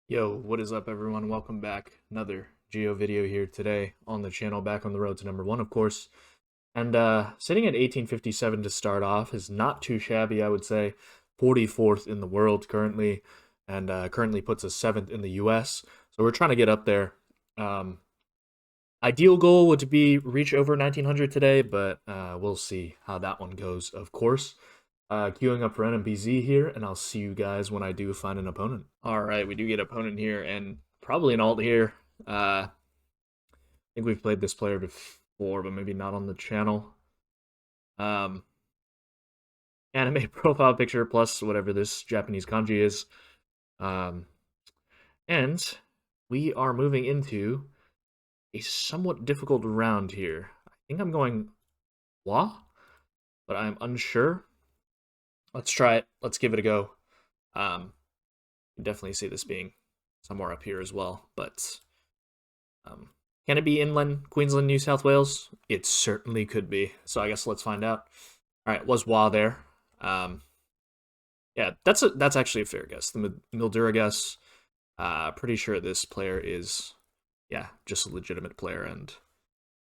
Yo, what is up everyone? Welcome back. Another Geo video here today on the channel, back on the road to #1, of course. And sitting at 1857 to start off is not too shabby, I would say. 44th in the world currently, and currently puts us 7th in the US. So we're trying to get up there. Ideal goal would be reach over 1900 today, but we'll see how that one goes, of course. Queuing up for NMBZ here, and I'll see you guys when I do find an opponent. All right, we do get opponent here, and probably an alt here. I think we've played this player before, but maybe not on the channel. Anime profile picture plus whatever this Japanese kanji is. And we are moving into a somewhat difficult round here. I think I'm going Wa, but I'm unsure. Let's try it. Let's give it a go. Definitely see this being somewhere up here as well, but can it be inland, Queensland, New South Wales? It certainly could be. So I guess let's find out. All right, was Wa there? Yeah, that's actually a fair guess. The Mildura guess. Pretty sure this player is, yeah, just a legitimate player, and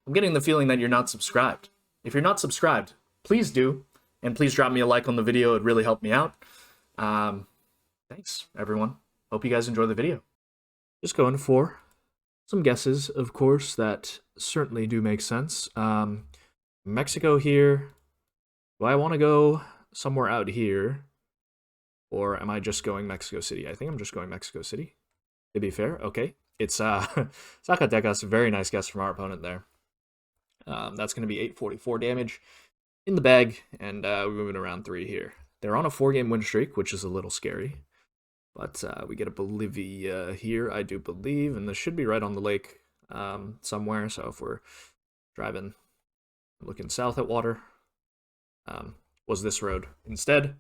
I'm getting the feeling that you're not subscribed. If you're not subscribed, please do, and please drop me a like on the video. It'd really help me out. Thanks, everyone. Hope you guys enjoy the video. Just going for some guesses, of course, that certainly do make sense. Mexico here. Do I want to go somewhere out here? Or am I just going Mexico City? I think I'm just going Mexico City, to be fair. Okay. It's Zacatecas. Very nice guess from our opponent there. That's going to be 844 damage in the bag, and we're moving around 3 here. They're on a 4-game win streak, which is a little scary. But we get a Bolivia here, I do believe, and this should be right on the lake somewhere. So if we're driving, looking south at water, was this road instead.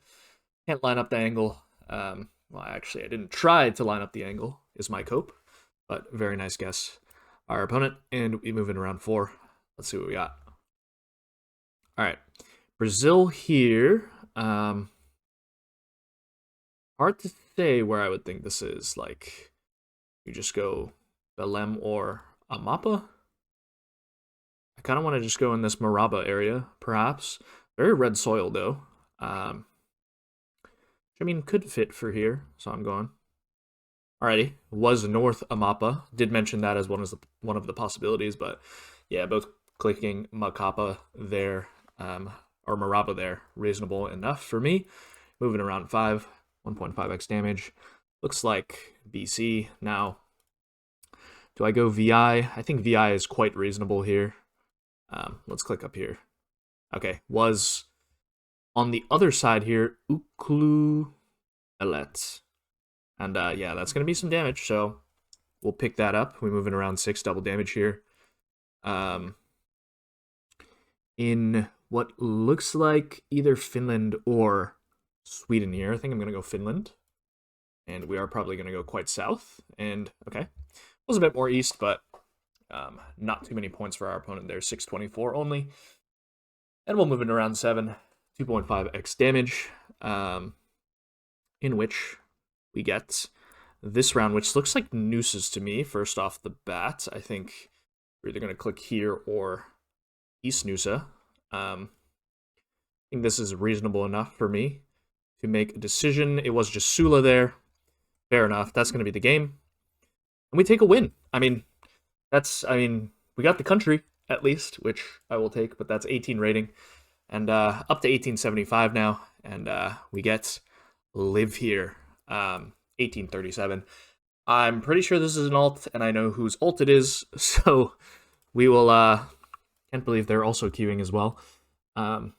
Can't line up the angle. Well, actually, I didn't try to line up the angle, is my cope. But very nice guess. Our opponent, and we move in around 4. Let's see what we got. All right, Brazil here. Hard to say where I would think this is. Like, you just go Belém or Amapa. I kind of want to just go in this Maraba area, perhaps. Very red soil, though. I mean, could fit for here, so I'm going. Alrighty, was North Amapa. Did mention that as one of the possibilities, but yeah, both clicking Macapa there, or Maraba there, reasonable enough for me. Moving around 5, 1.5x damage. Looks like BC. Now, do I go VI? I think VI is quite reasonable here. Let's click up here. Okay, was on the other side here, Uklu Elet. And yeah, that's going to be some damage, so we'll pick that up. We're moving around 6 double damage here. In what looks like either Finland or Sweden here. I think I'm going to go Finland. And we are probably going to go quite south. And, okay, was a bit more east, but not too many points for our opponent there. 624 only. And we'll move it around 7. 2.5x damage. In which we get this round, which looks like nooses to me, first off the bat. I think we're either going to click here or East Noosa. I think this is reasonable enough for me to make a decision. It was just Sula there. Fair enough. That's going to be the game. And we take a win. I mean, we got the country, at least, which I will take, but that's 18 rating. And up to 1875 now. And we get live here. 1837. I'm pretty sure this is an alt, and I know whose alt it is, so we will, can't believe they're also queuing as well. But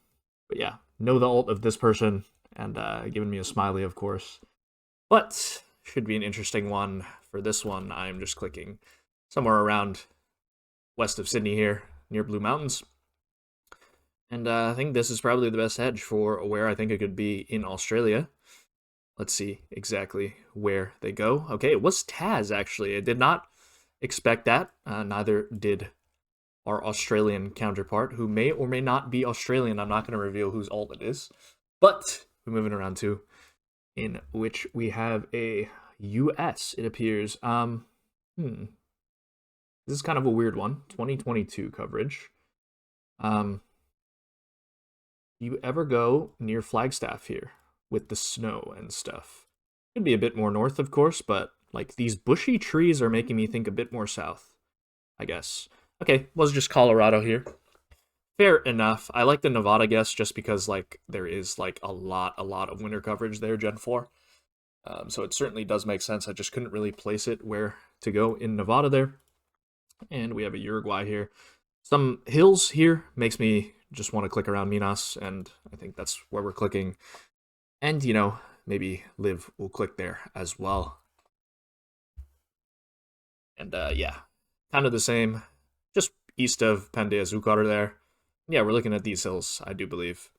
yeah, know the alt of this person, and giving me a smiley, of course. But should be an interesting one. For this one, I'm just clicking somewhere around west of Sydney here, near Blue Mountains. And I think this is probably the best hedge for where I think it could be in Australia. Let's see exactly where they go. Okay, it was Taz, actually. I did not expect that. Neither did our Australian counterpart, who may or may not be Australian. I'm not going to reveal whose alt it is. But we're moving around to, in which we have a US, it appears. This is kind of a weird one. 2022 coverage. You ever go near Flagstaff here with the snow and stuff? Could be a bit more north, of course, but like these bushy trees are making me think a bit more south, I guess. Okay, was just Colorado here. Fair enough. I like the Nevada guess just because like there is like a lot of winter coverage there, Gen 4. So it certainly does make sense. I just couldn't really place it where to go in Nevada there. And we have a Uruguay here. Some hills here makes me just want to click around Minas, and I think that's where we're clicking. And, you know, maybe Liv will click there as well. And, yeah, kind of the same. Just east of Pen de Azucar there. Yeah, we're looking at these hills, I do believe.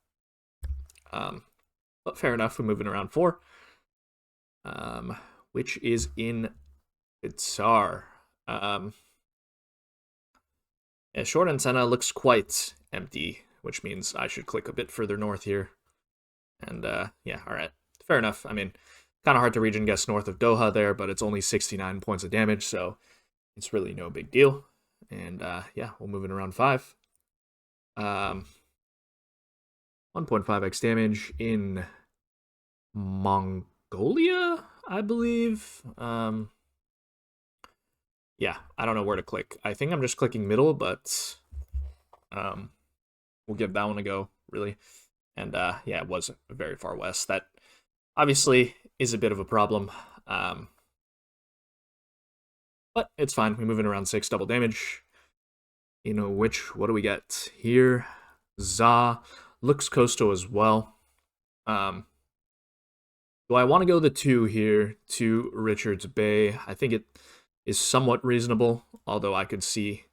But fair enough, we're moving around 4. Which is in Tsar. Yeah, short antenna looks quite empty, which means I should click a bit further north here. And, yeah, alright. Fair enough. I mean, kind of hard to region guess north of Doha there, but it's only 69 points of damage, so it's really no big deal. And, yeah, we'll move in around 5. 1.5x damage in Mongolia, I believe. Yeah, I don't know where to click. I think I'm just clicking middle, but we'll give that one a go, really. And yeah, it was very far west. That obviously is a bit of a problem. But it's fine. We move in around 6, double damage. You know which, what do we get here? Za. Looks coastal as well. Do I want to go the 2 here to Richards Bay? I think it is somewhat reasonable, although I could see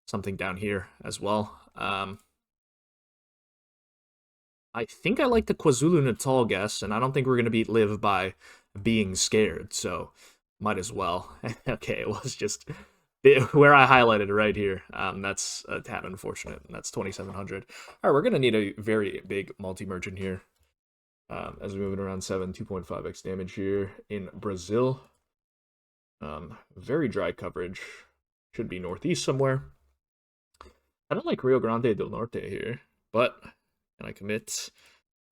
something down here as well. I think I like the KwaZulu-Natal guess, and I don't think we're going to beat Liv by being scared, so might as well. Okay, it was just where I highlighted right here. That's a tad unfortunate, and that's 2,700. All right, we're going to need a very big multi-merchant here. As we move in around 7, 2.5x damage here in Brazil. Very dry coverage. Should be northeast somewhere. I don't like Rio Grande do Norte here, but can I commit?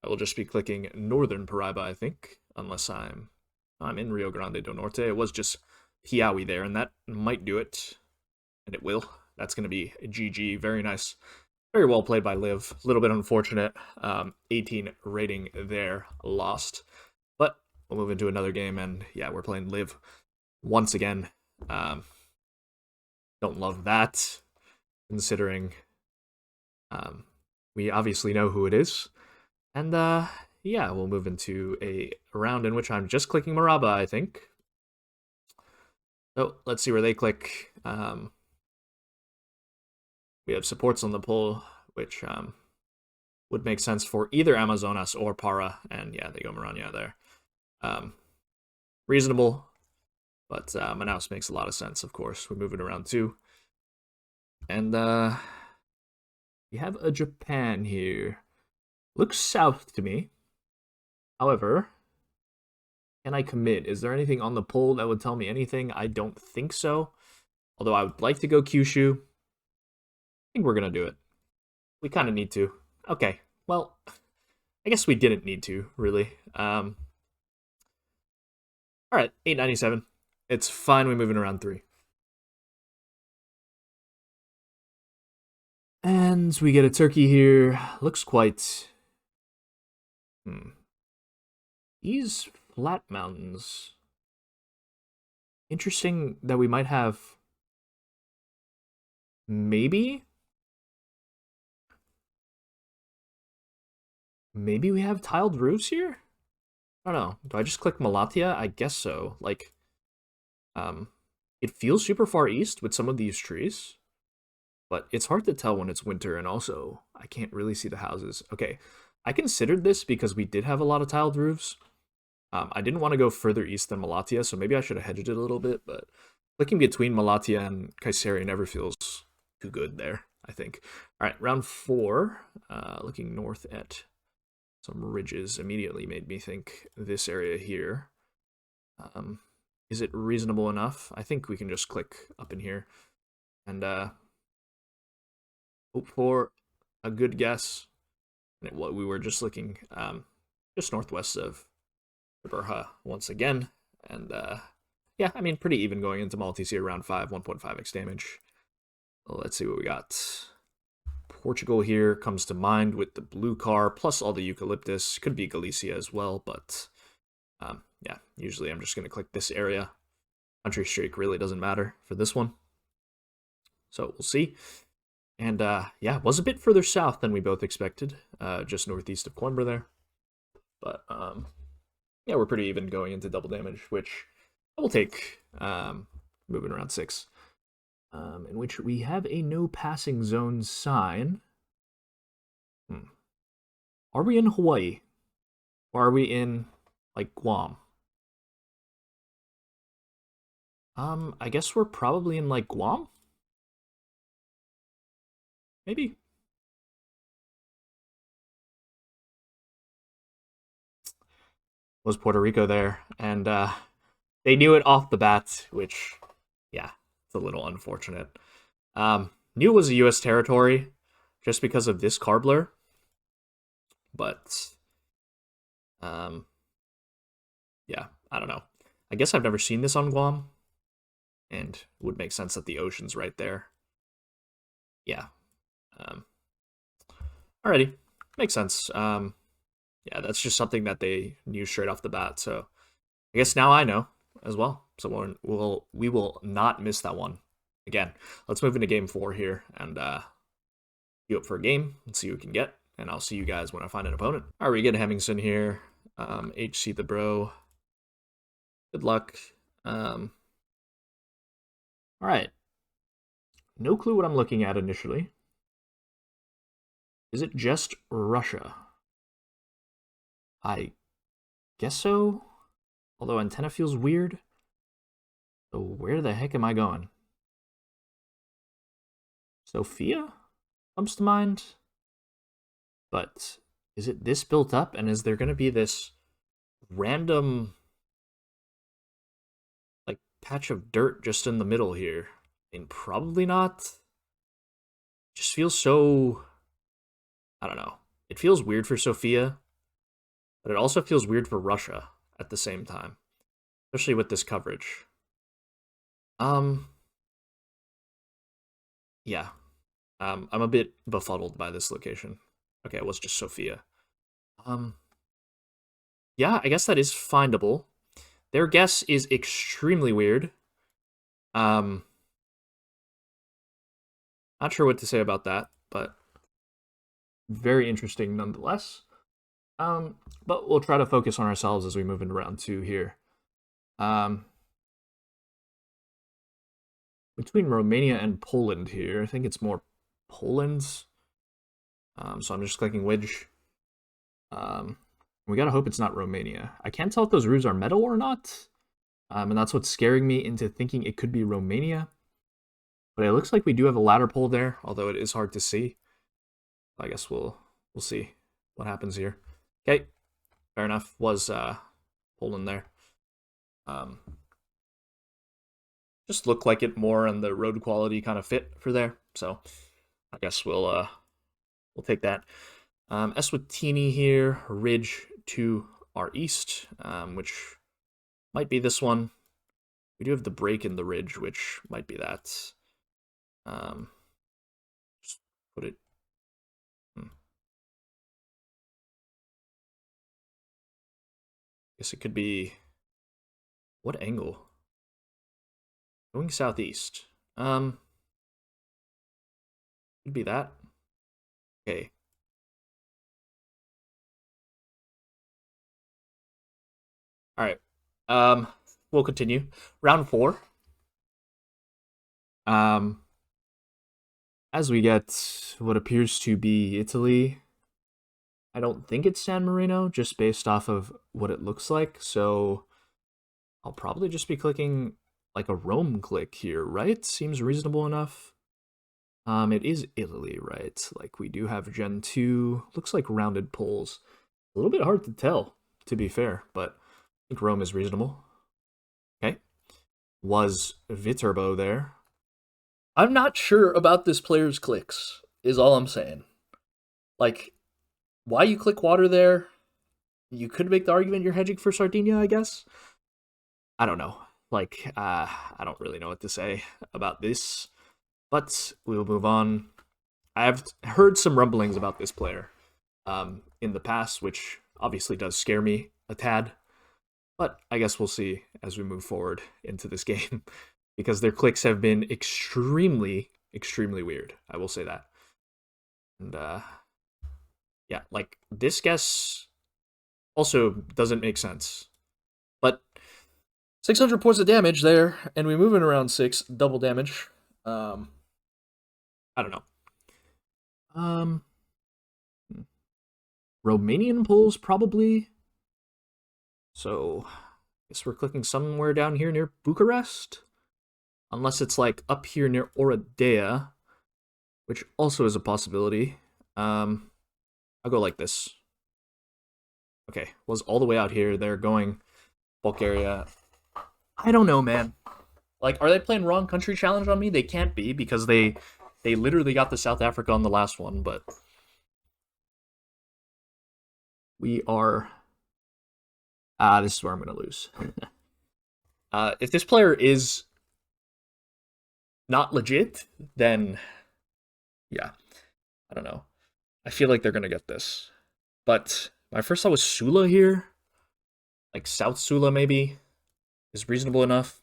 I will just be clicking Northern Paraiba, I think, unless I'm in Rio Grande do Norte. It was just Piauí there, and that might do it, and it will. That's going to be a GG. Very nice. Very well played by Liv. A little bit unfortunate. 18 rating there, lost. But we'll move into another game, and yeah, we're playing Liv once again. Don't love that, considering we obviously know who it is. And yeah, we'll move into a round in which I'm just clicking Maraba, I think. So let's see where they click. We have supports on the pull, which would make sense for either Amazonas or Para, and yeah, they go Maranya there. Reasonable, but Manaus makes a lot of sense, of course. We're moving around 2. And we have a Japan here. Looks south to me. However, can I commit? Is there anything on the pull that would tell me anything? I don't think so. Although I would like to go Kyushu. I think we're going to do it. We kind of need to. Okay, well, I guess we didn't need to, really. All right, 897. It's fine. We're moving around 3. And we get a turkey here. Looks quite... These flat mountains. Interesting that we might have... Maybe we have tiled roofs here? I don't know. Do I just click Malatya? I guess so. Like, it feels super far east with some of these trees, but it's hard to tell when it's winter, and also I can't really see the houses. Okay, I considered this because we did have a lot of tiled roofs. I didn't want to go further east than Malatya, so maybe I should have hedged it a little bit, but clicking between Malatya and Kayseri never feels too good there, I think. All right, round 4, looking north at some ridges immediately made me think this area here. Is it reasonable enough? I think we can just click up in here and hope for a good guess. And what we were just looking just northwest of Berha once again. And yeah, I mean, pretty even going into Maltese here, round 5, 1.5x damage. Well, let's see what we got. Portugal here comes to mind with the blue car, plus all the eucalyptus. Could be Galicia as well, but yeah, usually I'm just going to click this area. Country streak really doesn't matter for this one. So we'll see. And yeah, was a bit further south than we both expected, just northeast of Coimbra there. But yeah, we're pretty even going into double damage, which I will take moving around 6. In which we have a no passing zone sign. Are we in Hawaii? Or are we in, like, Guam? I guess we're probably in, like, Guam? Maybe. Was Puerto Rico there, and they knew it off the bat, which, yeah, it's a little unfortunate. Knew it was a U.S. territory just because of this car blur, but yeah, I don't know. I guess I've never seen this on Guam, and it would make sense that the ocean's right there. Yeah. Alrighty, makes sense. Yeah, that's just something that they knew straight off the bat. So I guess now I know as well. So we will not miss that one again. Let's move into game 4 here and queue up for a game and see what we can get. And I'll see you guys when I find an opponent. All right, we get Hemmingson here. Hcthebro. Good luck. All right. No clue what I'm looking at initially. Is it just Russia? I guess so. Although antenna feels weird. So where the heck am I going? Sofia comes to mind. But is it this built up? And is there going to be this random, like, patch of dirt just in the middle here? I mean, probably not. Just feels so, I don't know. It feels weird for Sofia, but it also feels weird for Russia at the same time, especially with this coverage. Yeah. I'm a bit befuddled by this location. Okay, it was just Sofia. Yeah, I guess that is findable. Their guess is extremely weird. Not sure what to say about that, but very interesting nonetheless. But we'll try to focus on ourselves as we move into round 2 here. Between Romania and Poland here, I think it's more Poland's. So I'm just clicking Wedge. We gotta hope it's not Romania. I can't tell if those roofs are metal or not. And that's what's scaring me into thinking it could be Romania. But it looks like we do have a ladder pole there, although it is hard to see. I guess we'll see what happens here. Okay, fair enough. Was Poland there. Just looked like it more, and the road quality kind of fit for there. So I guess we'll take that. Eswatini here, ridge to our east, which might be this one. We do have the break in the ridge, which might be that. Just put it. Guess it could be. What angle? Going southeast. Could be that. Okay. All right. We'll continue. Round 4. As we get what appears to be Italy. I don't think it's San Marino, just based off of what it looks like. So I'll probably just be clicking like a Rome click here, right? Seems reasonable enough. It is Italy, right? Like we do have Gen 2. Looks like rounded poles. A little bit hard to tell, to be fair, but I think Rome is reasonable. Okay. Was Hcthebro there? I'm not sure about this player's clicks, is all I'm saying. Like, why you click water there? You could make the argument you're hedging for Sardinia, I guess. I don't know. Like, I don't really know what to say about this, but we will move on. I've heard some rumblings about this player in the past, which obviously does scare me a tad. But I guess we'll see as we move forward into this game because their clicks have been extremely, extremely weird. I will say that. And yeah, like this guess also doesn't make sense. But 600 points of damage there, and we move in around 6, double damage. I don't know. Um, Romanian polls probably. So I guess we're clicking somewhere down here near Bucharest. Unless it's like up here near Oradea, which also is a possibility. I'll go like this. Okay, was all the way out here. They're going Bulgaria. I don't know, man. Like, are they playing wrong country challenge on me? They can't be because they literally got the South Africa on the last one, but we are. This is where I'm gonna lose. if this player is not legit, then yeah, I don't know. I feel like they're gonna get this, but my first thought was Sula here, like South Sula maybe is reasonable enough.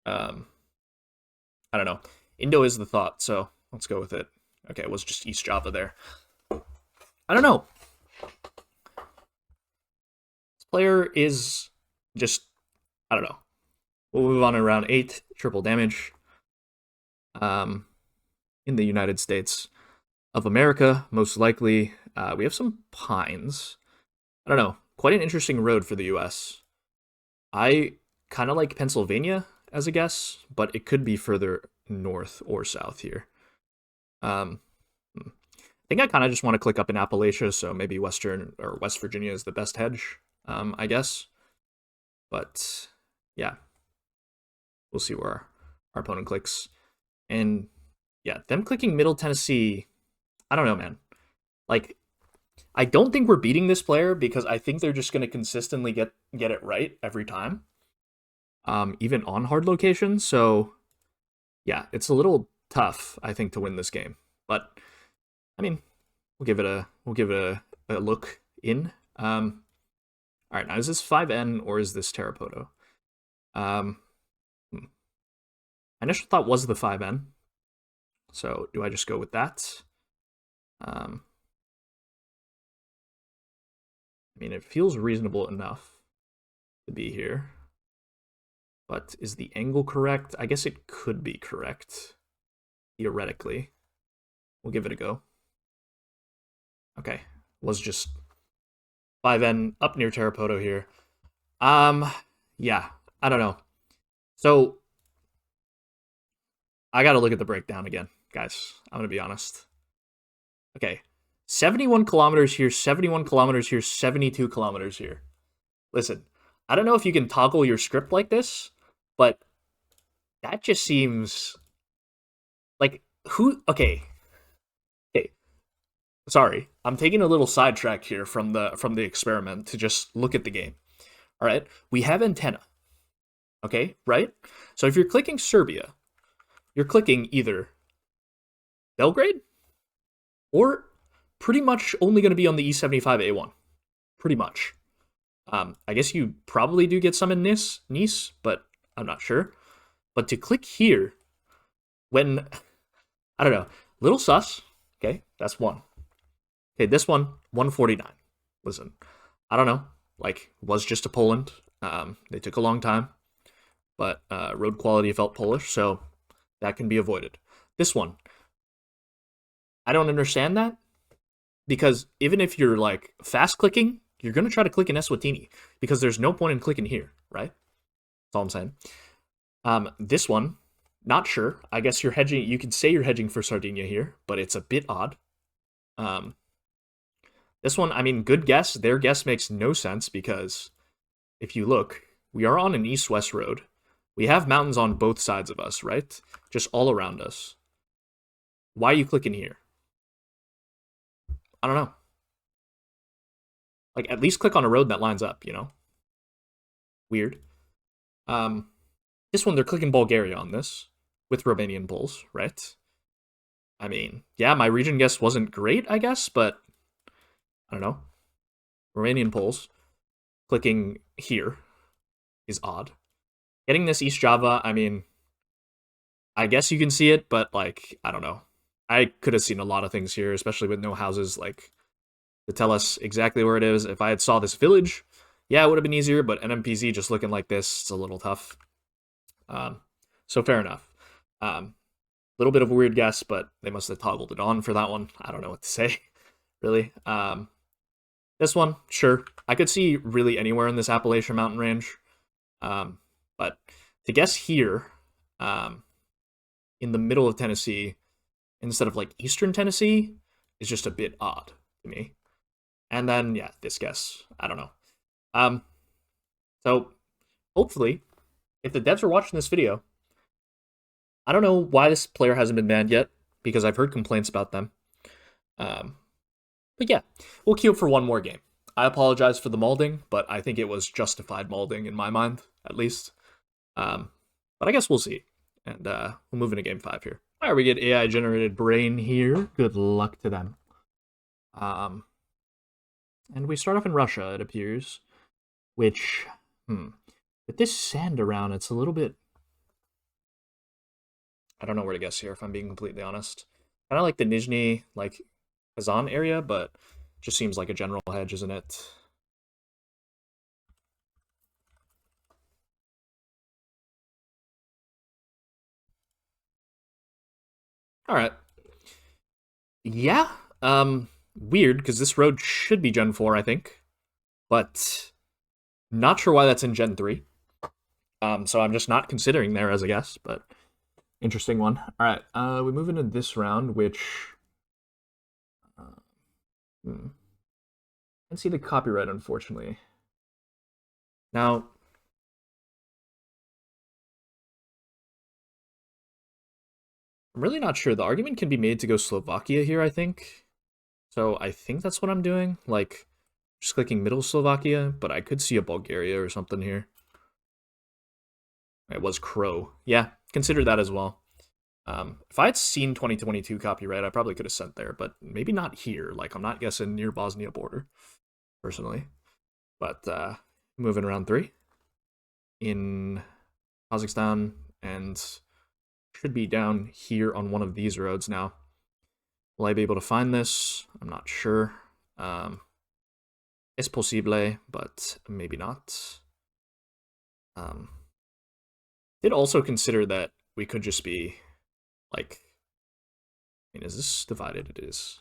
I don't know. Indo is the thought, so let's go with it. Okay, it was just East Java there. I don't know. This player is just, I don't know. We'll move on to round 8, triple damage. In the United States of America, most likely. We have some pines. I don't know. Quite an interesting road for the US. I kind of like Pennsylvania as a guess, but it could be further north or south here. I think I kind of just want to click up in Appalachia, so maybe Western or West Virginia is the best hedge, I guess. But yeah, we'll see where our opponent clicks. And yeah, them clicking Middle Tennessee, I don't know, man. Like, I don't think we're beating this player because I think they're just going to consistently get it right every time, even on hard locations. So yeah, it's a little tough, I think, to win this game. But I mean, we'll give it a look in. All right, now is this 5N or is this Terrapoto? My initial thought was the 5N. So do I just go with that? I mean, it feels reasonable enough to be here. But is the angle correct? I guess it could be correct, theoretically. We'll give it a go. Okay, was just 5N up near Terrapoto here. Yeah, I don't know. So I got to look at the breakdown again, guys. I'm going to be honest. Okay, 71 kilometers here, 71 kilometers here, 72 kilometers here. Listen, I don't know if you can toggle your script like this, but that just seems like who. Okay. Sorry, I'm taking a little sidetrack here from the experiment to just look at the game. All right, we have antenna. Okay, right? So if you're clicking Serbia, you're clicking either Belgrade or pretty much only going to be on the E75A1. Pretty much. I guess you probably do get some in Nice, but I'm not sure. But to click here, when, I don't know, little sus, okay, that's one. Okay, this one, 149. Listen, I don't know, like, was just a Poland. They took a long time, but road quality felt Polish, so that can be avoided. This one, I don't understand that, because even if you're, like, fast clicking, you're going to try to click in Eswatini, because there's no point in clicking here, right? That's all I'm saying. This one, not sure. I guess you're hedging. You could say you're hedging for Sardinia here, but it's a bit odd. This one, I mean, good guess. Their guess makes no sense because if you look, we are on an east-west road. We have mountains on both sides of us, right? Just all around us. Why are you clicking here? I don't know. Like, at least click on a road that lines up, you know? Weird. This one, they're clicking Bulgaria on this, with Romanian polls, right? I mean, yeah, my region guess wasn't great, I guess, but I don't know. Romanian polls. Clicking here is odd. Getting this East Java, I mean, I guess you can see it, but, like, I don't know. I could have seen a lot of things here, especially with no houses, like, to tell us exactly where it is. If I had saw this village, yeah, it would have been easier, but NMPZ just looking like this, it's a little tough. So fair enough. Little bit of a weird guess, but they must have toggled it on for that one. I don't know what to say, really. This one, sure. I could see really anywhere in this Appalachian mountain range. But to guess here, in the middle of Tennessee, instead of like eastern Tennessee, is just a bit odd to me. And then, yeah, this guess. I don't know. So hopefully, if the devs are watching this video, I don't know why this player hasn't been banned yet, because I've heard complaints about them. But yeah, we'll queue up for one more game. I apologize for the molding, but I think it was justified molding in my mind, at least. But I guess we'll see. And we'll move into game 5 here. All right, we get AI-generated brain here. Good luck to them. And we start off in Russia, it appears. Which, with this sand around, it's a little bit... I don't know where to guess here, if I'm being completely honest. Kind of like the Nizhny, like, Kazan area, but just seems like a general hedge, isn't it? All right. Yeah. Weird, because this road should be Gen 4, I think. But not sure why that's in Gen 3. So I'm just not considering there as a guess, but interesting one. All right, we move into this round, which... Can't see the copyright, unfortunately. Now... I'm really not sure. The argument can be made to go Slovakia here, I think. So I think that's what I'm doing. Like, just clicking middle Slovakia, but I could see a Bulgaria or something here. It was Crow. Yeah, consider that as well. If I had seen 2022 copyright, I probably could have sent there, but maybe not here. Like, I'm not guessing near Bosnia border, personally. But moving around 3 in Kazakhstan, and should be down here on one of these roads now. Will I be able to find this? I'm not sure. Es posible, but maybe not. Did also consider that we could just be, like... I mean, is this divided? It is.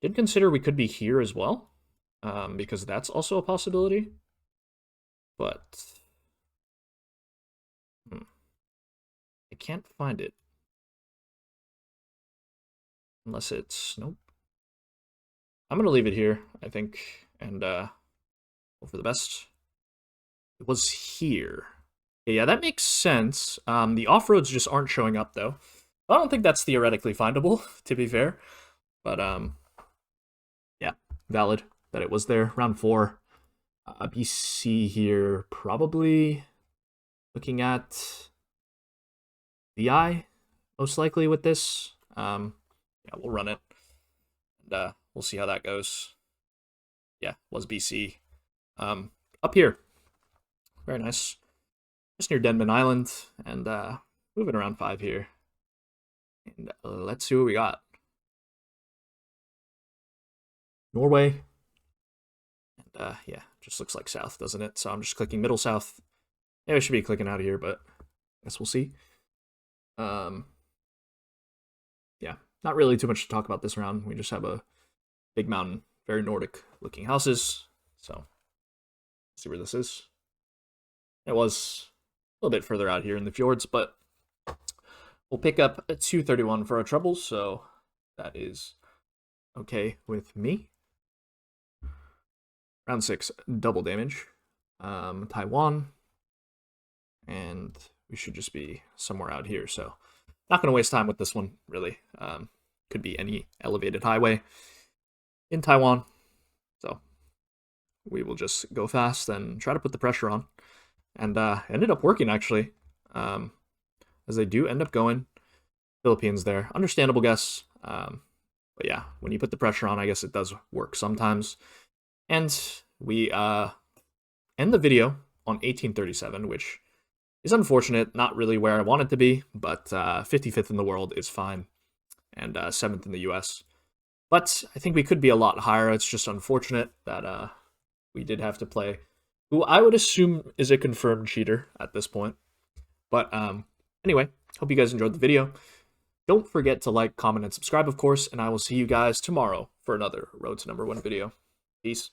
Did consider we could be here as well, because that's also a possibility. But... I can't find it. Unless it's... Nope. I'm going to leave it here, I think, and hope for the best. It was here. Yeah, that makes sense. The off-roads just aren't showing up, though. I don't think that's theoretically findable, to be fair. But, yeah, valid that it was there. Round 4. BC here, probably looking at VI, most likely with this. Yeah, we'll run it. And we'll see how that goes. Yeah, was BC. Up here. Very nice. Just near Denman Island. And moving around 5 here. And let's see what we got. Norway. And yeah, just looks like south, doesn't it? So I'm just clicking middle south. Yeah, I should be clicking out of here, but I guess we'll see. Yeah, not really too much to talk about this round. We just have a big mountain, very Nordic looking houses. So, let's see where this is. It was a little bit further out here in the fjords, but we'll pick up a 231 for our troubles, so that is okay with me. Round 6, double damage. Taiwan. And we should just be somewhere out here. So not going to waste time with this one, really. Could be any elevated highway in Taiwan. So we will just go fast and try to put the pressure on. And ended up working, actually. As they do end up going. Philippines there. Understandable guess. But yeah, when you put the pressure on, I guess it does work sometimes. And we end the video on 1837, which is unfortunate. Not really where I want it to be, but 55th in the world is fine. And 7th in the US. But I think we could be a lot higher. It's just unfortunate that we did have to play who I would assume is a confirmed cheater at this point. But anyway, hope you guys enjoyed the video. Don't forget to like, comment, and subscribe, of course, and I will see you guys tomorrow for another Road to #1 video. Peace.